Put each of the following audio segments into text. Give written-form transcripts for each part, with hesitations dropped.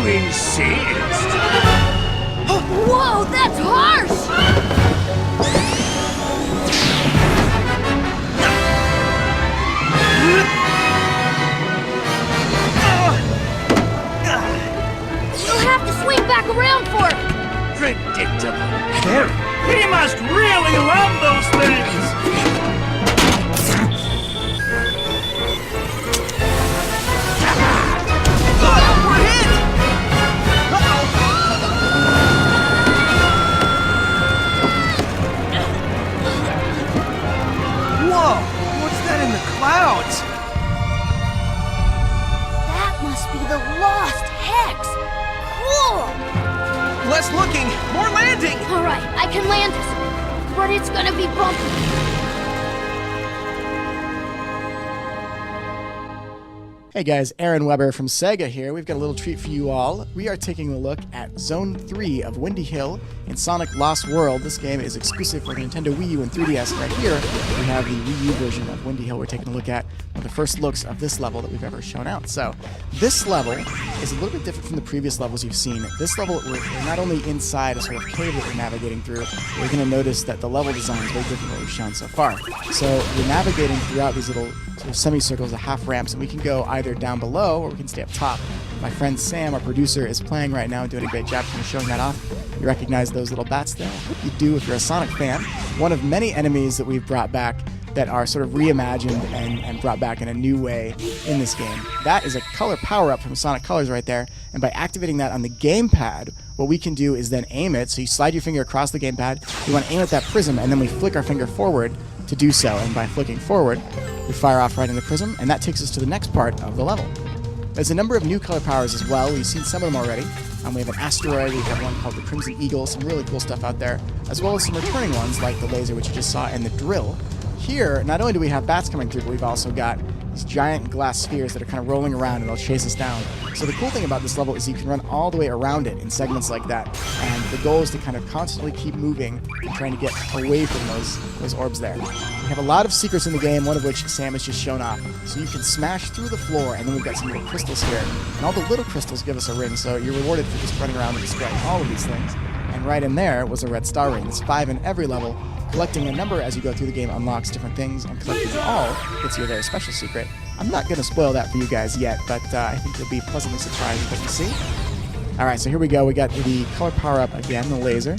you insist. Whoa, that's harsh! You'll have to swing back around for it! Predictable. He must really love those things! We're hit! Whoa! What's that in the clouds? That must be the Lost Hex! Cool! Less looking, more landing! Alright, I can land this, but it's gonna be bumpy. Hey guys, Aaron Weber from Sega here. We've got a little treat for you all. We are taking a look at Zone 3 of Windy Hill in Sonic Lost World. This game is exclusive for Nintendo Wii U and 3DS. Right here, we have the Wii U version of Windy Hill. We're taking a look at one of the first looks of this level that we've ever shown out. So, this level is a little bit different from the previous levels you've seen. This level, we're not only inside a sort of cave that we're navigating through, we're going to notice that the level design is very different from what we've shown so far. So, we're navigating throughout these little sort of semicircles, the half ramps, and we can go either down below or we can stay up top. My friend Sam, our producer, is playing right now and doing a great job kind of showing that off. You recognize those little bats there? I hope you do if you're a Sonic fan. One of many enemies that we've brought back that are sort of reimagined and brought back in a new way in this game. That is a color power-up from Sonic Colors right there, and by activating that on the gamepad, what we can do is then aim it. So you slide your finger across the gamepad, you want to aim at that prism, and then we flick our finger forward to do so, and by flicking forward, we fire off right in the prism, and that takes us to the next part of the level. There's a number of new color powers as well. We've seen some of them already. We have an asteroid, we have one called the Crimson Eagle, some really cool stuff out there, as well as some returning ones like the laser, which you just saw, and the drill. Here, not only do we have bats coming through, but we've also got these giant glass spheres that are kind of rolling around and they'll chase us down. So the cool thing about this level is you can run all the way around it in segments like that, and the goal is to kind of constantly keep moving and trying to get away from those orbs there. We have a lot of secrets in the game, one of which Sam has just shown off. So you can smash through the floor, and then we've got some little crystals here, and all the little crystals give us a ring, so you're rewarded for just running around and destroying all of these things. And right in there was a red star ring. There's 5 in every level. Collecting a number as you go through the game unlocks different things, and collecting them all gets you a very special secret. I'm not going to spoil that for you guys yet, but I think you'll be pleasantly surprised with what you see. Alright, so here we go. We got the color power-up again, the laser.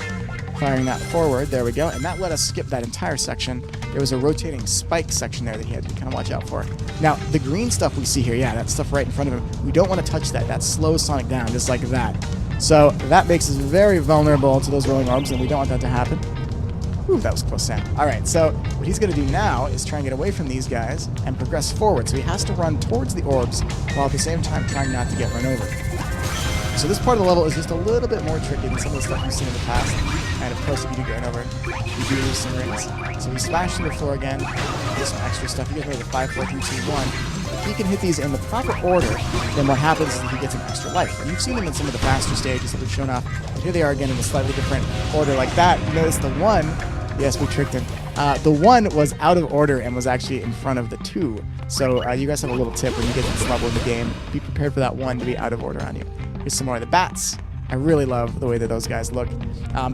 Firing that forward, there we go, and that let us skip that entire section. There was a rotating spike section there that he had to kind of watch out for. Now, the green stuff we see here, yeah, that stuff right in front of him, we don't want to touch that. That slows Sonic down, just like that. So that makes us very vulnerable to those rolling orbs, and we don't want that to happen. Ooh, that was close, Sam. Alright, so what he's going to do now is try and get away from these guys and progress forward. So he has to run towards the orbs while at the same time trying not to get run over. So this part of the level is just a little bit more tricky than some of the stuff you've seen in the past. And of course, if you do get run over, you do lose some rings. So we smash through the floor again, get some extra stuff. You get rid of the 5, 4, 3, 2, 1. If he can hit these in the proper order, then what happens is he gets an extra life. And you've seen them in some of the faster stages that we've shown off. But here they are again in a slightly different order like that. Notice the 1, yes, we tricked him. The 1 was out of order and was actually in front of the 2. So you guys have a little tip when you get to this level in the game. Be prepared for that 1 to be out of order on you. Here's some more of the bats. I really love the way that those guys look.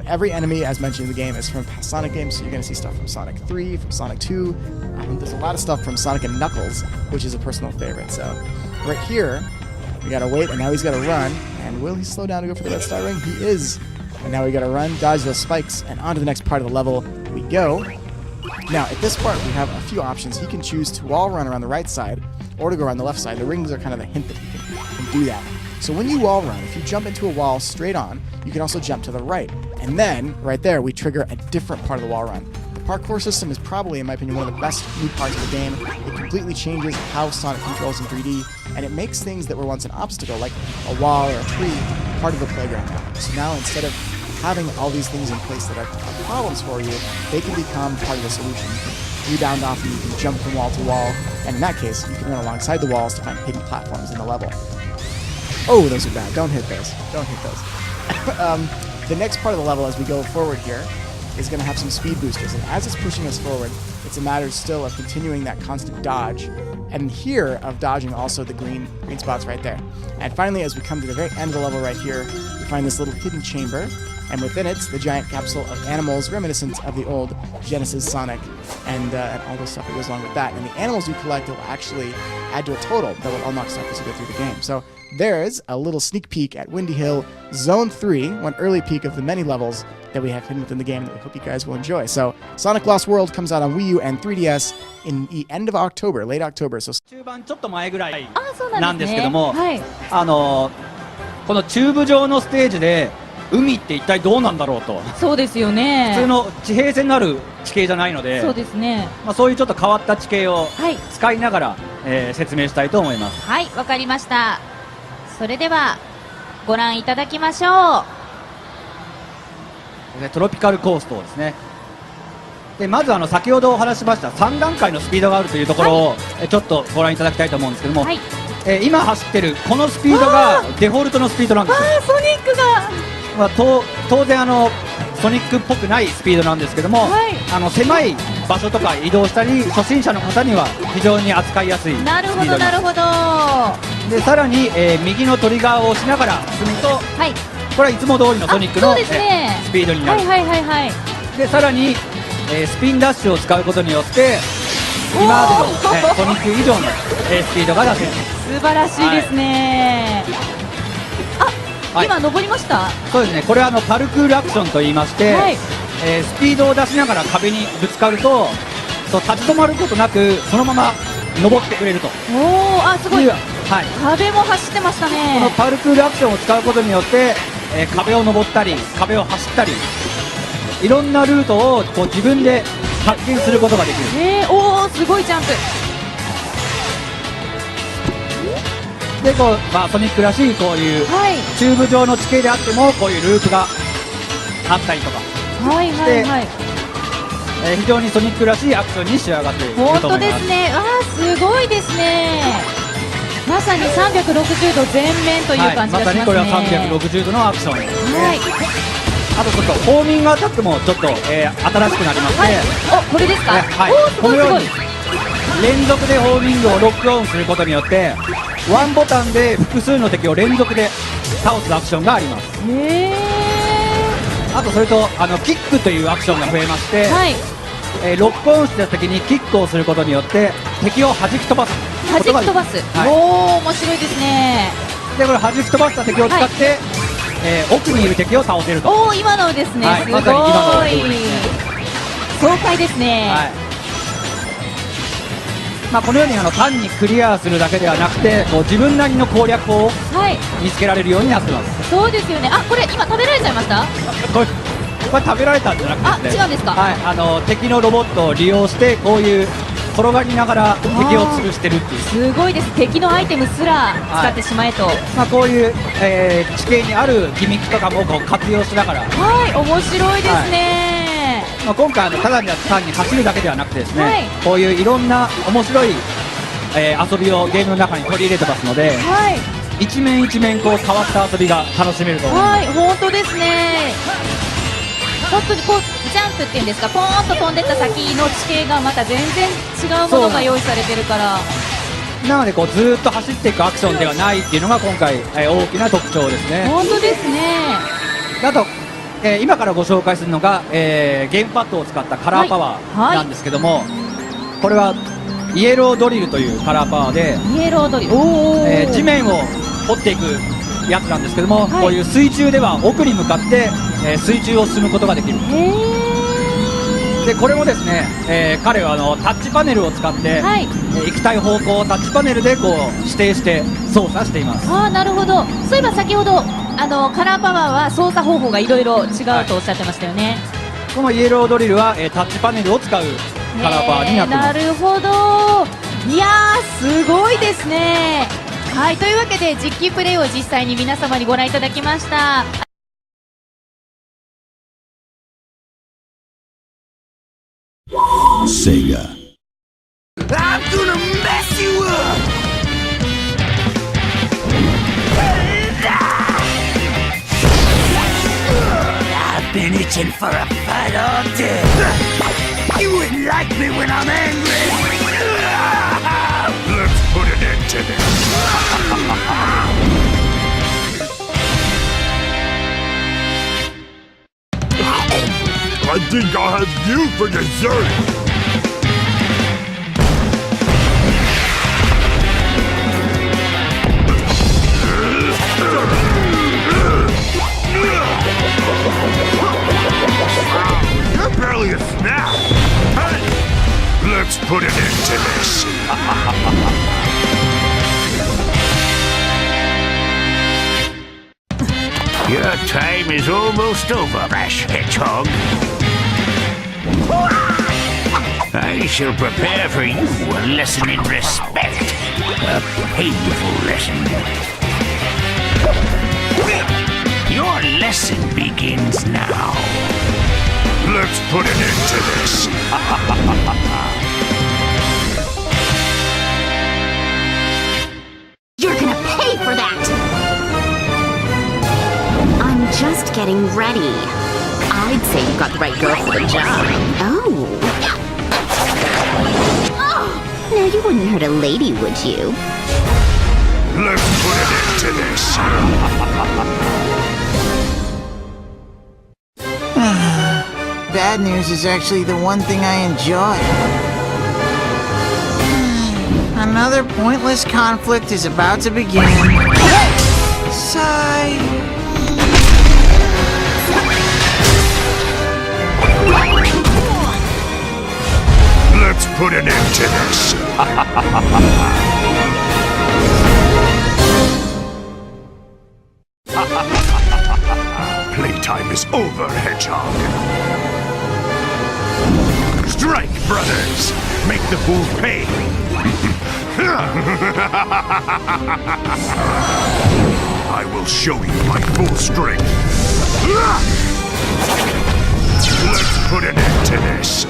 Every enemy, as mentioned in the game, is from past Sonic games, so you're going to see stuff from Sonic 3, from Sonic 2. There's a lot of stuff from Sonic and Knuckles, which is a personal favorite. So right here, we got to wait, and now he's got to run. And will he slow down to go for the red star ring? He is. And now we got to run, dodge those spikes, and on to the next part of the level we go. Now, at this part, we have a few options. He can choose to wall run around the right side, or to go around the left side. The rings are kind of the hint that he can do that. So when you wall run, if you jump into a wall straight on, you can also jump to the right. And then, right there, we trigger a different part of the wall run. The parkour system is probably, in my opinion, one of the best new parts of the game. It completely changes how Sonic controls in 3D, and it makes things that were once an obstacle, like a wall or a tree, part of the playground now. So now, instead of having all these things in place that are problems for you, they can become part of the solution. You can rebound off and you can jump from wall to wall, and in that case, you can run alongside the walls to find hidden platforms in the level. Oh, those are bad. Don't hit those. Don't hit those. The next part of the level as we go forward here is going to have some speed boosters. And as it's pushing us forward, it's a matter still of continuing that constant dodge. And here of dodging also the green spots right there. And finally, as we come to the very end of the level right here, we find this little hidden chamber. And within it, the giant capsule of animals reminiscent of the old Genesis Sonic and all the stuff that goes along with that. And the animals you collect will actually add to a total that will unlock stuff as you go through the game. So there's a little sneak peek at Windy Hill Zone 3, one early peek of the many levels that we have hidden within the game that we hope you guys will enjoy. So Sonic Lost World comes out on Wii U and 3DS in the end of October, late October. So 中盤ちょっと前ぐらいあ、そうななんんでね。ですすけども、はい。このチューブ状のステージで海って一体どうなんだろうと、そうですよね。普通の地平線のある地形じゃないので、そうですね。そういうちょっと変わった地形をはい。使いながら、説明したいと思います。はい、わかりました。それではご覧いただきましょトロピカルコーストですね。でまず先ほどお話ししました3段階のスピードがあるというところを、ちょっとご覧いただきたいと思うんですけども、う。はい。今走ってるこのスピードがデフォルトのスピードなんですよ。あー、ソニックが。当然ソニックっぽくないスピードなんですけども、はい狭い場所とか移動したり初心者の方には非常に扱いやすいスピードなるほどなるほど。はでさらに、右のトリガーを押しながら進むとい。これはいつも通りのソニックの、そうですね。スピードになる、はいはいはいはい。でさらに、スピンダッシュを使うことによって今までの、ソニック以上の、スピードが出せる。素晴らしいですね。あ、はい今登りました。そうですね、これはパルクールアクションといいまして、はい。スピードを出しながら壁にぶつかると立ち止まることなくそのまま登ってくれるとおお、あ、すごい。いう、はい、壁も走ってましたこのね。パルクールアクションを使うことによって、壁を登ったり壁を走ったりいろんなルートをこう自分で発見することができる。おお、すごいジャンプ。でこう、ソニックらしいこういうはい。チューブ状の地形であってもこういうループがあったりとか、はいはいはい。非常にソニックらしいアクションに仕上がっていると思います。本当ですね。あー、すごいですね。まさに360度全面というはい、感じがしますね。まさにこれは360度のアクションですね。はい。あとちょっとホーミングアタックもちょっと、新しくなりまして、はい。お、これですか。はい、おー、すごいすごいこのように。連続でホーミングをロックオンすることによってワンボタンで複数の敵を連続で倒すアクションがあります。へあとそれとキックというアクションが増えまして、ー。はい。ロックオンした時にキックをすることによって敵を弾き飛ばす弾きことができる。飛ばす。はいおお、面白いですね。でこれ弾き飛ばした敵を使って、奥にいる敵を倒せると。おお、今のですね。はいすごい。まさに今のですね爽快ですね。はい、このように単にクリアするだけではなくてこう自分なりの攻略法をはい。見つけられるようになってます。そうですよね。あ、これ今食べられちゃいました。これ食べられたんじゃなくてですね、あ、違うんですか。はい、敵のロボットを利用してこういう転がりながら敵を潰してるっていう、すごいです。敵のアイテムすら使ってしまえと。こういう、地形にあるギミックとかもこう活用しながら、はい、面白いですね。今回ただ単に走るだけではなくてですね、はいこういういろんな面白い、遊びをゲームの中に取り入れてますのではい、一面一面こう変わった遊びが楽しめると思います。はい、本当ですね。本当にこうジャンプっていうんですか、ポーンと飛んでった先の地形がまた全然違うものが用意されてるから。なのでこうずーっと走っていくアクションではないっていうのが今回、大きな特徴ですね。本当ですね。あと、今からご紹介するのが、ゲームパッドを使ったカラーパワーなんですけども、これはイエロードリルというカラーパワーで、イエロードリル。おお。地面を掘っていくやつなんですけども、はいこういう水中では奥に向かって、水中を進むことができる。へでこれもですね、彼はタッチパネルを使って、はい。行きたい方向をタッチパネルでこう指定して操作しています。ああ、なるほど。そういえば先ほどカラーパワーは操作方法がいろいろ違うとおっしゃってましたよね。このイエロードリルは、タッチパネルを使うカラーパワーになってます。なるほど。いやー、すごいですね。はい、というわけで実機プレイを実際に皆様にご覧いただきました。Sega. I'm gonna mess you up! I've been itching itching for a fight all day. You wouldn't like me when I'm angry. Let's put an end to this. I think I'll have you for dessert. You're barely a snack. Hey, let's put an end to this. Your time is almost over, Ash Hedgehog. I shall prepare for you a lesson in respect. A painful lesson. Your lesson begins now. Let's put an end to this. You're gonna pay for that! I'm just getting ready. I'd say you got the right girl for the job. Oh. Now you wouldn't hurt a lady, would you? Let's put an end to this. Bad news is actually the one thing I enjoy. Another pointless conflict is about to begin. Sigh. Let's put an end to this. Playtime is over, Hedgehog. Strike, brothers! Make the fools pay! I will show you my full strength. Let's put an end to this.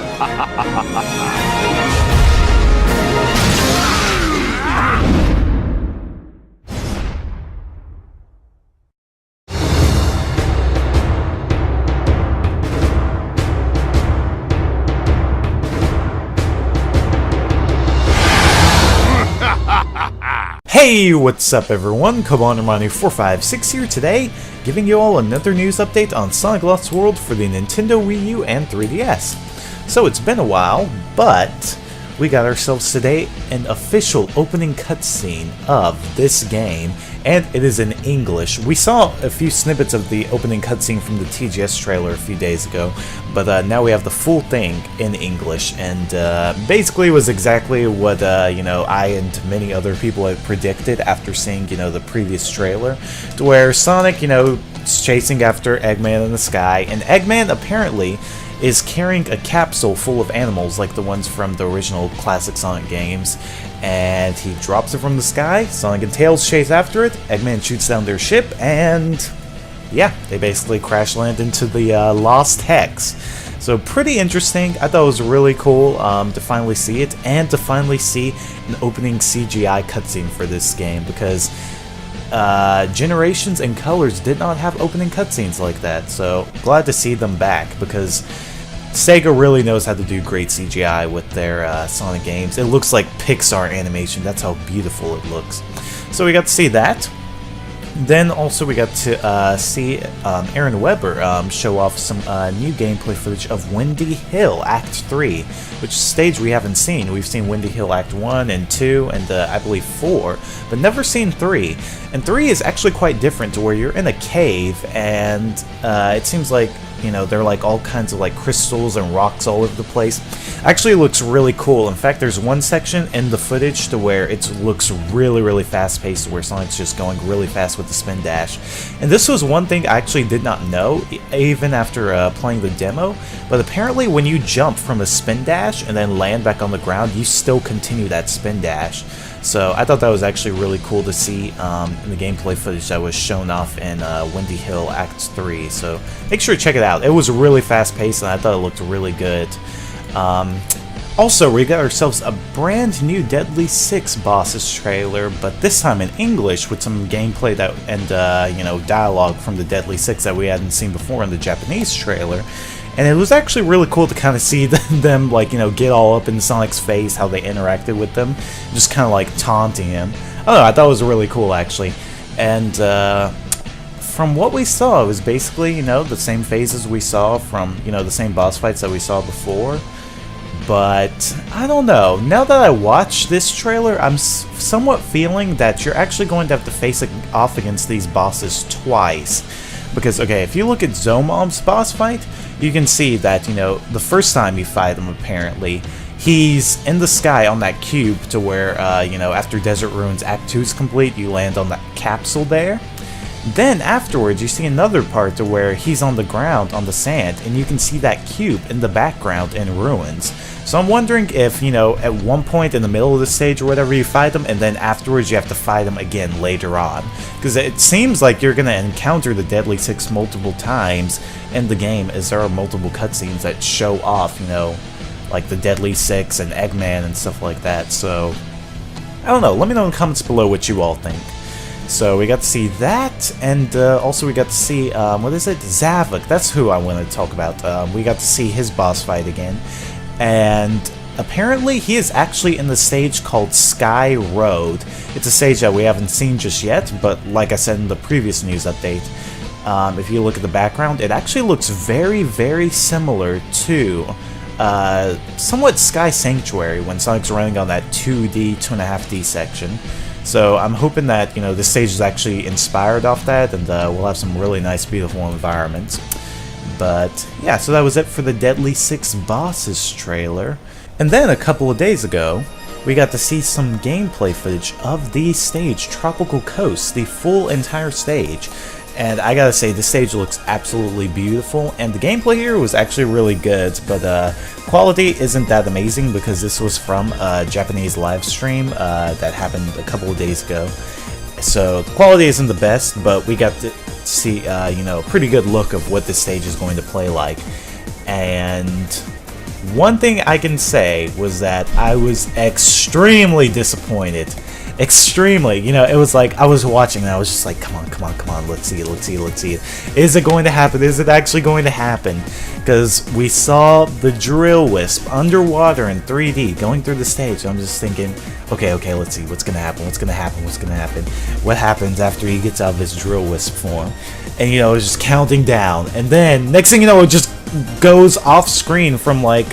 Hey, what's up everyone? CobbleHunterManu456 here today, giving you all another news update on Sonic Lost World for the Nintendo Wii U and 3DS. So it's been a while, but we got ourselves today an official opening cutscene of this game, and it is in English. We saw a few snippets of the opening cutscene from the TGS trailer a few days ago, but now we have the full thing in English, and basically was exactly what I and many other people had predicted after seeing the previous trailer, to where Sonic is chasing after Eggman in the sky, and Eggman apparently is carrying a capsule full of animals like the ones from the original classic Sonic games, and he drops it from the sky. Sonic and Tails chase after it, Eggman shoots down their ship, and yeah, they basically crash land into the Lost Hex. So pretty interesting. I thought it was really cool to finally see it, and to finally see an opening CGI cutscene for this game, because Generations and Colors did not have opening cutscenes like that, so glad to see them back, because Sega really knows how to do great CGI with their Sonic games. It looks like Pixar animation, that's how beautiful it looks. So we got to see that. Then also we got to see Aaron Weber show off some new gameplay footage of Windy Hill Act 3, which is a stage we haven't seen. We've seen Windy Hill Act 1 and 2 and I believe 4, but never seen 3. And 3 is actually quite different, to where you're in a cave and it seems like there are like all kinds of like crystals and rocks all over the place. Actually, it looks really cool. In fact, there's one section in the footage to where it looks really fast paced, where Sonic's just going really fast with the spin dash. And this was one thing I actually did not know, even after playing the demo, but apparently when you jump from a spin dash and then land back on the ground, you still continue that spin dash. So I thought that was actually really cool to see in the gameplay footage that was shown off in Windy Hill Act 3. So make sure to check it out. It was really fast paced and I thought it looked really good. Also, we got ourselves a brand new Deadly 6 bosses trailer, but this time in English with some gameplay that and you know, dialogue from the Deadly 6 that we hadn't seen before in the Japanese trailer. And it was actually really cool to kind of see them, like, you know, get all up in Sonic's face, how they interacted with them, just kind of like taunting him. I don't know, I thought it was really cool actually. And from what we saw, it was basically, you know, the same phases we saw from, you know, the same boss fights that we saw before. But I don't know, now that I watched this trailer, I'm somewhat feeling that you're actually going to have to face off against these bosses twice. Because, okay, if you look at Zomom's boss fight, you can see that, you know, the first time you fight him, apparently, he's in the sky on that cube to where, you know, after Desert Ruins Act 2 is complete, you land on that capsule there. Then afterwards, you see another part to where he's on the ground on the sand, and you can see that cube in the background in ruins. So I'm wondering if, you know, at one point in the middle of the stage or whatever, you fight him, and then afterwards you have to fight him again later on. Because it seems like you're going to encounter the Deadly 6 multiple times in the game, as there are multiple cutscenes that show off, you know, like the Deadly 6 and Eggman and stuff like that. So, I don't know, let me know in the comments below what you all think. So we got to see that, and also we got to see, what is it? Zavok, that's who I wanted to talk about. We got to see his boss fight again, and apparently he is actually in the stage called Sky Road. It's a stage that we haven't seen just yet, but like I said in the previous news update, if you look at the background, it actually looks very, very similar to somewhat Sky Sanctuary when Sonic's running on that 2D, 2.5D section. So I'm hoping that, you know, this stage is actually inspired off that, and we'll have some really nice, beautiful environments. But yeah, so that was it for the Deadly 6 Bosses trailer. And then a couple of days ago, we got to see some gameplay footage of the stage, Tropical Coast, the full entire stage. And I gotta say, the stage looks absolutely beautiful, and the gameplay here was actually really good, but quality isn't that amazing because this was from a Japanese live stream that happened a couple of days ago. So the quality isn't the best, but we got to see, you know, a pretty good look of what this stage is going to play like. And one thing I can say was that I was extremely disappointed. Extremely, you know, it was like I was watching and I was just like, come on, come on, come on, let's see it, let's see it, let's see it. Is it going to happen? Is it actually going to happen? Because we saw the Drill Wisp underwater in 3D going through the stage. I'm just thinking, okay, let's see what's gonna happen, what's gonna happen, what's gonna happen. What happens after he gets out of his Drill Wisp form? And you know, it's just counting down, and then next thing you know, it just goes off screen from like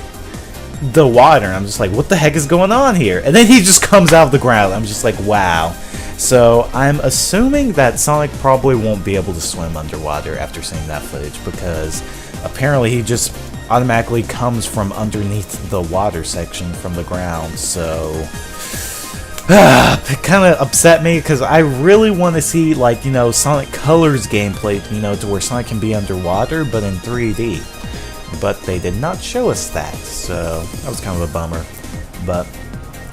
the water, and I'm just like, what the heck is going on here? And then he just comes out of the ground. I'm just like, wow. So I'm assuming that Sonic probably won't be able to swim underwater after seeing that footage, because apparently he just automatically comes from underneath the water section from the ground. So it kind of upset me, because I really want to see, like, you know, Sonic Colors gameplay, you know, to where Sonic can be underwater but in 3D. But they did not show us that, so that was kind of a bummer. But,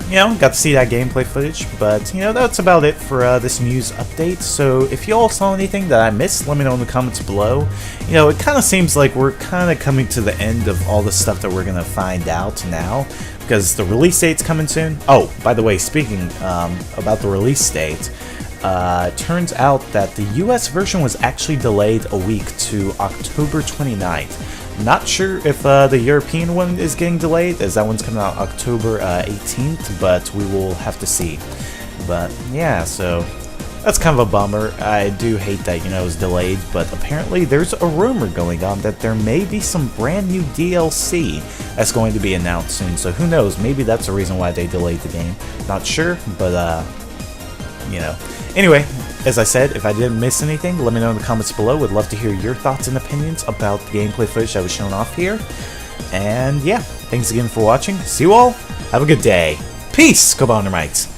you know, got to see that gameplay footage. But, you know, that's about it for this news update. So if you all saw anything that I missed, let me know in the comments below. You know, it kind of seems like we're kind of coming to the end of all the stuff that we're going to find out now, because the release date's coming soon. Oh, by the way, speaking about the release date, turns out that the US version was actually delayed a week to October 29th. Not sure if the European one is getting delayed, as that one's coming out October 18th, but we will have to see. But yeah, so that's kind of a bummer. I do hate that, you know, it was delayed, but apparently there's a rumor going on that there may be some brand new DLC that's going to be announced soon. So who knows, maybe that's the reason why they delayed the game. Not sure, but you know. Anyway, as I said, if I didn't miss anything, let me know in the comments below. Would love to hear your thoughts and opinions about the gameplay footage that was shown off here. And yeah, thanks again for watching. See you all. Have a good day. Peace, Cobondermites.